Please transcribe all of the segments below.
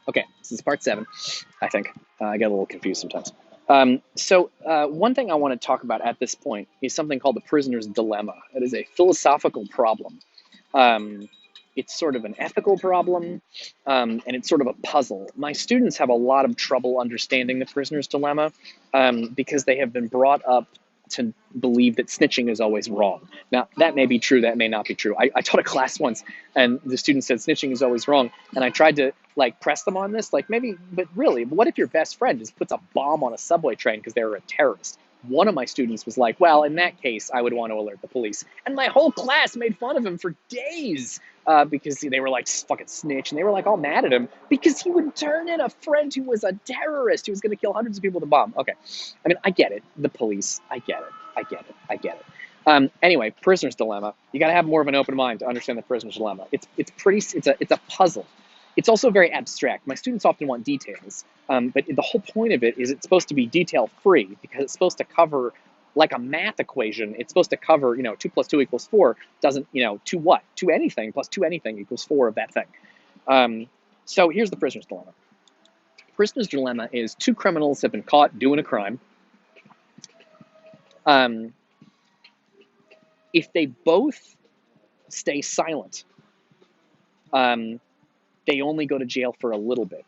Okay, this is part 7, I think. I get a little confused sometimes. One thing I want to talk about at this point is something called the prisoner's dilemma. It is a philosophical problem. Um, it's sort of an ethical problem, and it's sort of a puzzle. My students have a lot of trouble understanding the prisoner's dilemma because they have been brought up to believe that snitching is always wrong. Now, that may be true, that may not be true. I taught a class once, and the student said snitching is always wrong, and I tried to press them on this, maybe, but really, what if your best friend just puts a bomb on a subway train because they were a terrorist? One of my students was like, well, in that case, I would want to alert the police. And my whole class made fun of him for days because they were like, fucking snitch. And they were like all mad at him because he would turn in a friend who was a terrorist who was going to kill hundreds of people with a bomb. Okay. I mean, I get it. The police, I get it. I get it. I get it. Anyway, prisoner's dilemma. You got to have more of an open mind to understand the prisoner's dilemma. It's a puzzle. It's also very abstract. My students often want details, but the whole point of it is it's supposed to be detail-free because it's supposed to cover, like a math equation, it's supposed to cover, 2 plus 2 equals 4 doesn't, 2 what? 2 anything plus 2 anything equals 4 of that thing. So here's the prisoner's dilemma. Prisoner's dilemma is 2 criminals have been caught doing a crime. If they both stay silent, they only go to jail for a little bit.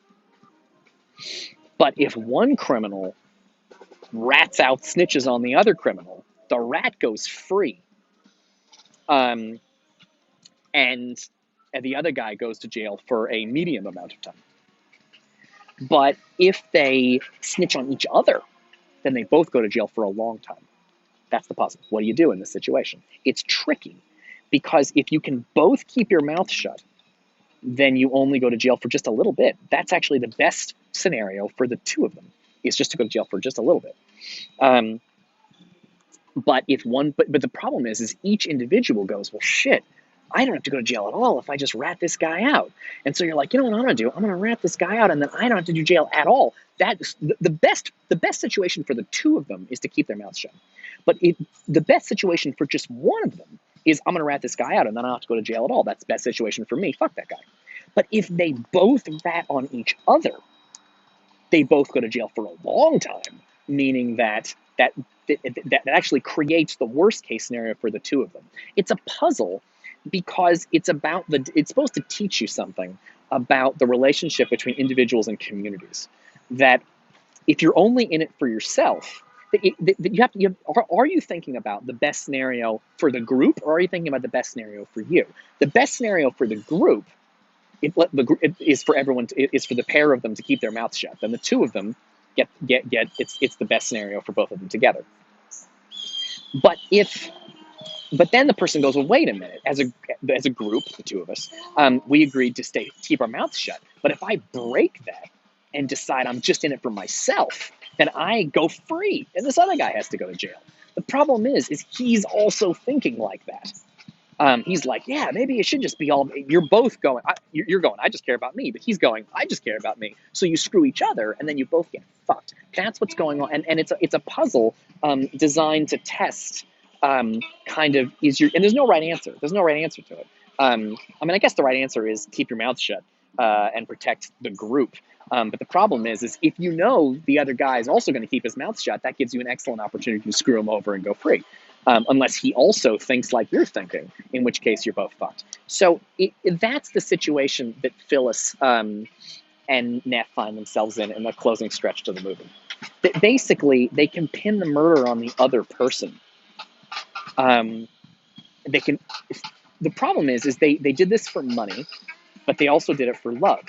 But if one criminal rats out, snitches on the other criminal, the rat goes free. And the other guy goes to jail for a medium amount of time. But if they snitch on each other, then they both go to jail for a long time. That's the puzzle. What do you do in this situation? It's tricky because if you can both keep your mouth shut, then you only go to jail for just a little bit. That's actually the best scenario for the 2 of them, is just to go to jail for just a little bit. But the problem is each individual goes, well, shit, I don't have to go to jail at all if I just rat this guy out. And so you're like, you know what I'm going to do? I'm going to rat this guy out, and then I don't have to do jail at all. That's the best situation for the 2 of them is to keep their mouths shut. But the best situation for just one of them is I'm going to rat this guy out, and then I don't have to go to jail at all. That's the best situation for me. Fuck that guy. But if they both rat on each other, they both go to jail for a long time, meaning that actually creates the worst case scenario for the 2 of them. It's a puzzle because it's supposed to teach you something about the relationship between individuals and communities. That if you're only in it for yourself, are you thinking about the best scenario for the group, or are you thinking about the best scenario for you? The best scenario for the group is for everyone. Is for the pair of them to keep their mouths shut. Then the 2 of them get. It's the best scenario for both of them together. But then the person goes, well, wait a minute. As a group, the 2 of us, we agreed to keep our mouths shut. But if I break that and decide I'm just in it for myself, then I go free, and this other guy has to go to jail. The problem is he's also thinking like that. He's like, yeah, maybe it should just be all. You're both going. You're going, I just care about me, but he's going, I just care about me. So you screw each other, and then you both get fucked. That's what's going on, and it's a puzzle designed to test and there's no right answer. There's no right answer to it. I guess the right answer is keep your mouth shut and protect the group. But the problem is if you know the other guy is also going to keep his mouth shut, that gives you an excellent opportunity to screw him over and go free. Unless he also thinks like you're thinking, in which case you're both fucked. So that's the situation that Phyllis and Neff find themselves in the closing stretch to the movie. That basically, they can pin the murder on the other person. The problem is they did this for money, but they also did it for love.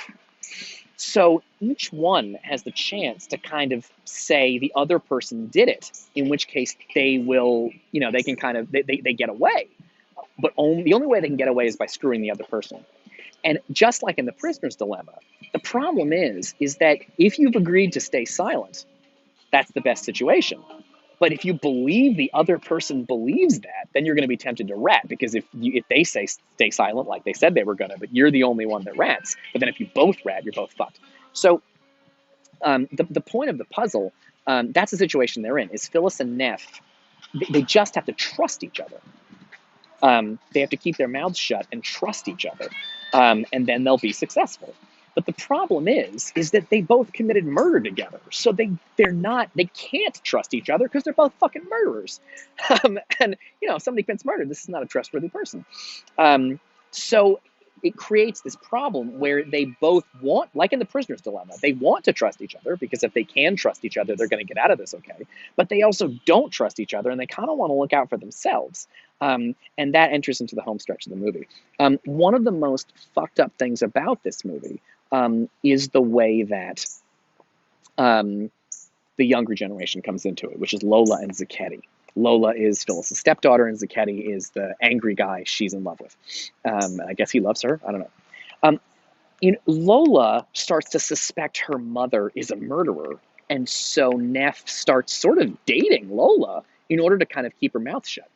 So each one has the chance to kind of say the other person did it, in which case they will, they can kind of, they get away. But the only way they can get away is by screwing the other person. And just like in the prisoner's dilemma, the problem is that if you've agreed to stay silent, that's the best situation. But if you believe the other person believes that, then you're going to be tempted to rat, because if they say stay silent like they said they were going to, but you're the only one that rats, but then if you both rat, you're both fucked. So the point of the puzzle, that's the situation they're in, is Phyllis and Neff, they just have to trust each other. They have to keep their mouths shut and trust each other, and then they'll be successful. But the problem is that they both committed murder together. So they can't trust each other because they're both fucking murderers. And if somebody commits murder, this is not a trustworthy person. So it creates this problem where they both want, like in the prisoner's dilemma, they want to trust each other because if they can trust each other, they're going to get out of this okay. But they also don't trust each other and they kind of want to look out for themselves. And that enters into the home stretch of the movie. One of the most fucked up things about this movie is the way that the younger generation comes into it, which is Lola and Zacchetti. Lola is Phyllis's stepdaughter, and Zacchetti is the angry guy she's in love with. I guess he loves her. I don't know. Lola starts to suspect her mother is a murderer, and so Neff starts sort of dating Lola in order to kind of keep her mouth shut.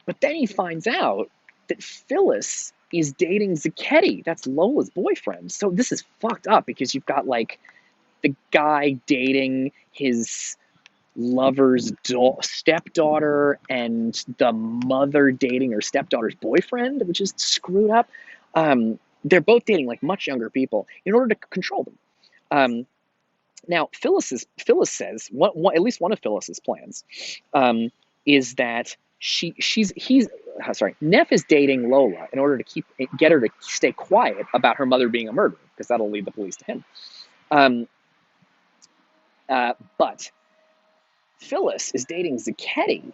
But then he finds out that Phyllis is dating Zacchetti. That's Lola's boyfriend. So this is fucked up because you've got like the guy dating his lover's stepdaughter and the mother dating her stepdaughter's boyfriend, which is screwed up. They're both dating like much younger people in order to control them. Now, Phyllis says at least one of Phyllis's plans is that Neff is dating Lola in order to get her to stay quiet about her mother being a murderer because that'll lead the police to him. But Phyllis is dating Zacchetti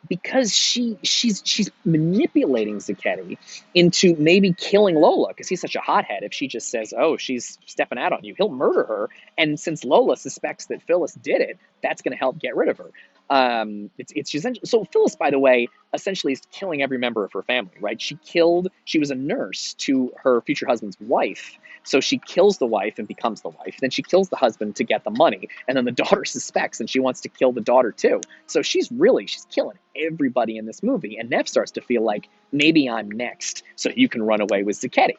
because she's manipulating Zacchetti into maybe killing Lola because he's such a hothead. If she just says, "Oh, she's stepping out on you," he'll murder her. And since Lola suspects that Phyllis did it, that's going to help get rid of her. So Phyllis, by the way, essentially is killing every member of her family, right? She was a nurse to her future husband's wife. So she kills the wife and becomes the wife. Then she kills the husband to get the money. And then the daughter suspects and she wants to kill the daughter too. So she's killing everybody in this movie. And Neff starts to feel like maybe I'm next. So you can run away with Zacchetti.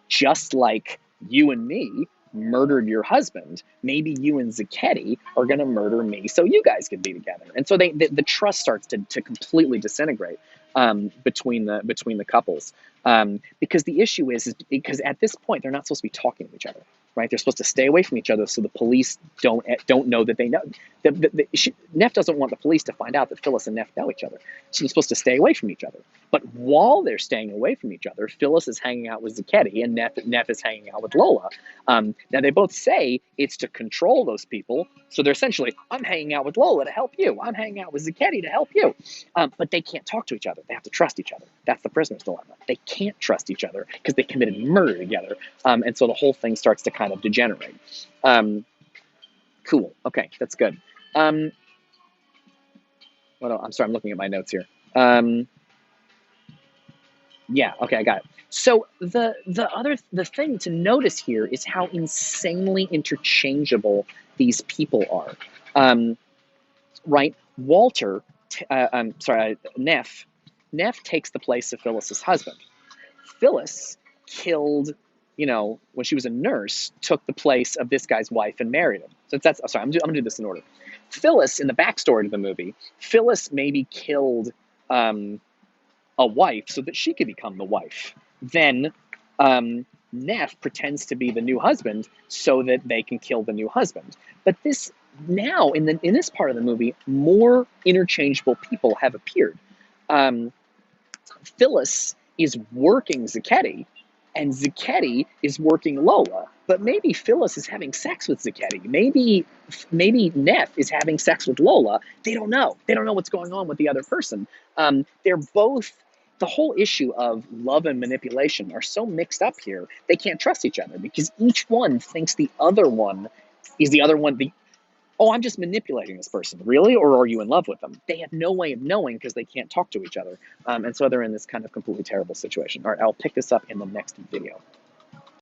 Just like you and me murdered your husband, maybe you and Zacchetti are going to murder me so you guys can be together. And so the trust starts to completely disintegrate between the couples. Because the issue is because at this point they're not supposed to be talking to each other, right? They're supposed to stay away from each other so the police don't know that they know. Neff doesn't want the police to find out that Phyllis and Neff know each other. So they're supposed to stay away from each other. But while they're staying away from each other, Phyllis is hanging out with Zacchetti and Neff is hanging out with Lola. Now they both say it's to control those people. So they're essentially, I'm hanging out with Lola to help you. I'm hanging out with Zacchetti to help you. But they can't talk to each other. They have to trust each other. That's the prisoner's dilemma. They can't trust each other because they committed murder together. And so the whole thing starts to kind of degenerate. Cool. Okay, that's good. I'm sorry, I'm looking at my notes here. Yeah, okay, I got it. So the thing to notice here is how insanely interchangeable these people are. Right? Walter, Neff takes the place of Phyllis's husband. Phyllis killed, when she was a nurse, took the place of this guy's wife and married him. So I'm gonna do this in order. Phyllis, in the backstory to the movie, Phyllis maybe killed a wife so that she could become the wife. Then Neff pretends to be the new husband so that they can kill the new husband. But this now in this part of the movie, more interchangeable people have appeared. Phyllis is working Zacchetti, and Zacchetti is working Lola. But maybe Phyllis is having sex with Zacchetti. Maybe Neff is having sex with Lola. They don't know. They don't know what's going on with the other person. They're both. The whole issue of love and manipulation are so mixed up here. They can't trust each other because each one thinks the other one is the other one. Oh, I'm just manipulating this person. Really? Or are you in love with them? They have no way of knowing because they can't talk to each other. And so they're in this kind of completely terrible situation. All right, I'll pick this up in the next video.